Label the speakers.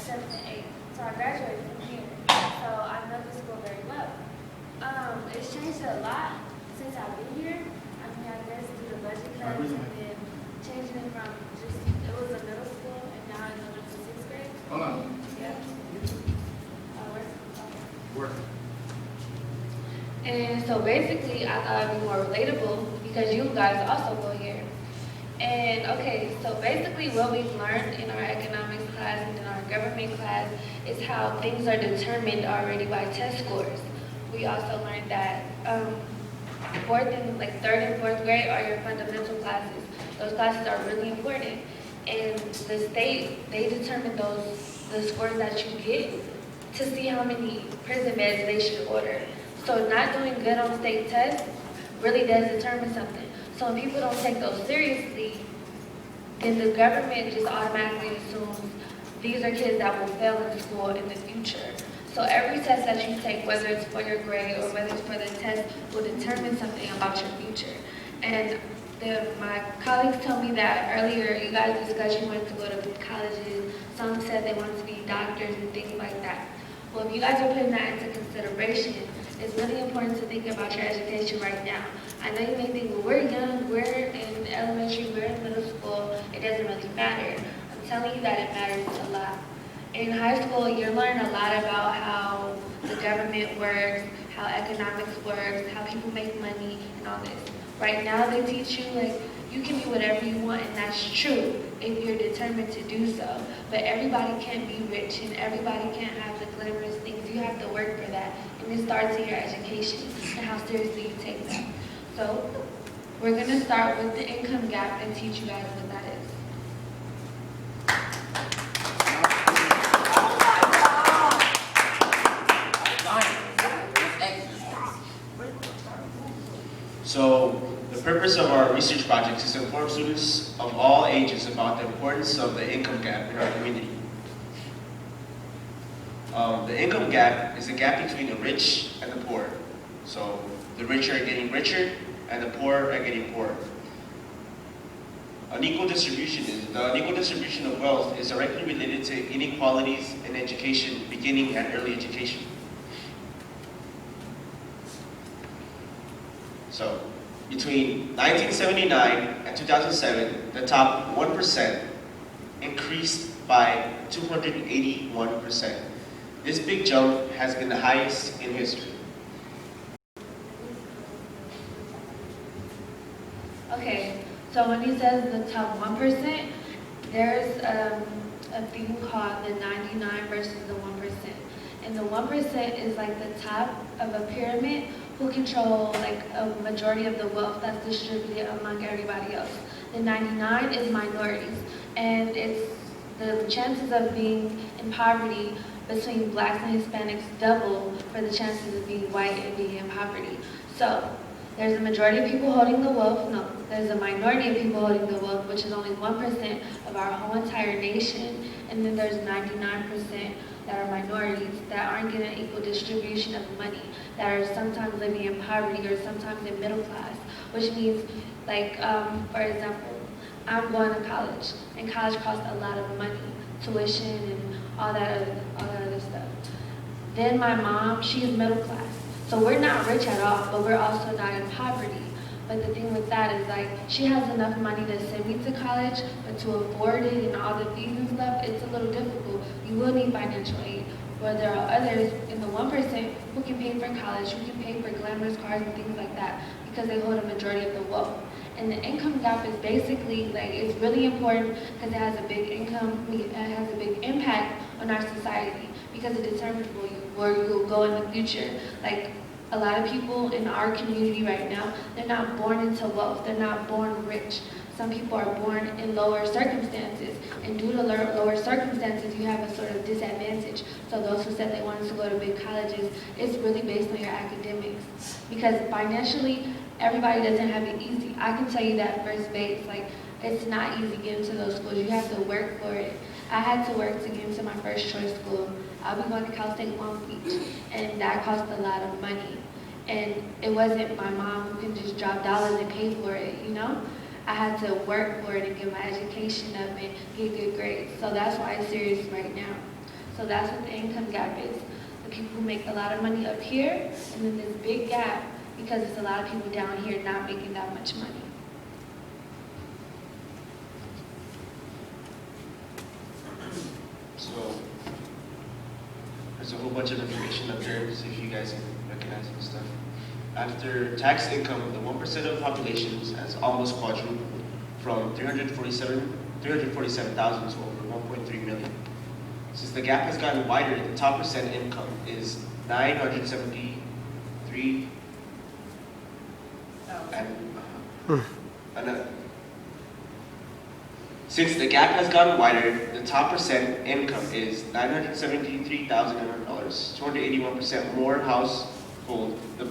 Speaker 1: 7th and 8th. So I graduated from here. So I know the school very well. It's changed a lot since I've been here. I mean, I guess through the budget cuts and then changing it from just, it was a middle school and now it's going to 6th grade.
Speaker 2: Hold on.
Speaker 1: Yeah.
Speaker 2: Work.
Speaker 1: And so basically, I thought it'd be more relatable because you guys also go here. And okay, so basically what we've learned in our economics class and in our government class is how things are determined already by test scores. We also learned that third and fourth grade are your fundamental classes. Those classes are really important. And the state, they determine the scores that you get to see how many prison beds they should order. So not doing good on state tests really does determine something. So when people don't take those seriously, then the government just automatically assumes these are kids that will fail in school in the future. So every test that you take, whether it's for your grade or whether it's for the test, will determine something about your future. And my colleagues told me that earlier, you guys discussed you wanted to go to colleges. Some said they wanted to be doctors and things like that. Well, if you guys are putting that into consideration, it's really important to think about your education right now. I know you may think, well, we're young, we're in elementary, we're in middle school, it doesn't really matter. I'm telling you that it matters a lot. In high school, you learn a lot about how the government works, how economics works, how people make money, and all this. Right now, they teach you, like, you can be whatever you want, and that's true if you're determined to do so. But everybody can't be rich, and everybody can't have the glamorous things. You have to work for that, and it starts in your education and how seriously you take that. So, we're going to start with the income gap and teach you guys what that is.
Speaker 3: So the purpose of our research project is to inform students of all ages about the importance of the income gap in our community. The income gap is the gap between the rich and the poor. So the rich are getting richer and the poor are getting poorer. The unequal distribution of wealth is directly related to inequalities in education, beginning at early education. So, between 1979 and 2007, the top 1% increased by 281%. This big jump has been the highest in history.
Speaker 1: Okay, so when he says the top 1%, there's a thing called the 99 versus the 1%. And the 1% is like the top of a pyramid who control like a majority of the wealth that's distributed among everybody else. The 99 is minorities, and it's the chances of being in poverty between blacks and Hispanics double for the chances of being white and being in poverty. So there's a majority of people holding the wealth. No, there's a minority of people holding the wealth, which is only 1% of our whole entire nation, and then there's 99% that are minorities that aren't getting an equal distribution of money, that are sometimes living in poverty or sometimes in middle class, which means, like, for example, I'm going to college, and college costs a lot of money, tuition and all that other stuff. Then my mom, she's middle class, so we're not rich at all, but we're also not in poverty. But the thing with that is, like, she has enough money to send me to college, but to afford it and all the fees and stuff, it's a little difficult. You will need financial aid. But there are others in the 1% who can pay for college, who can pay for glamorous cars and things like that, because they hold a majority of the wealth. And the income gap is basically, like, it's really important because it has a big it has a big impact on our society, because it determines where you will go in the future. Like, a lot of people in our community right now, they're not born into wealth, they're not born rich. Some people are born in lower circumstances, and due to lower circumstances, you have a sort of disadvantage. So those who said they wanted to go to big colleges, it's really based on your academics. Because financially, everybody doesn't have it easy. I can tell you that first base, like, it's not easy getting to those schools. You have to work for it. I had to work to get into my first choice school. I'll be going to Cal State Long Beach, and that cost a lot of money. And it wasn't my mom who can just drop dollars and pay for it, you know? I had to work for it and get my education up and get good grades. So that's why it's serious right now. So that's what the income gap is. The people who make a lot of money up here, and then this big gap because there's a lot of people down here not making that much money.
Speaker 3: So there's a whole bunch of information up there, see if you guys can recognize and stuff. After tax income, the 1% of the population has almost quadrupled from 347,000 to over 1.3 million. Since the gap has gotten wider, the top percent income is 973 since the gap has gotten wider, the top percent income is $973,000, 281% more household. The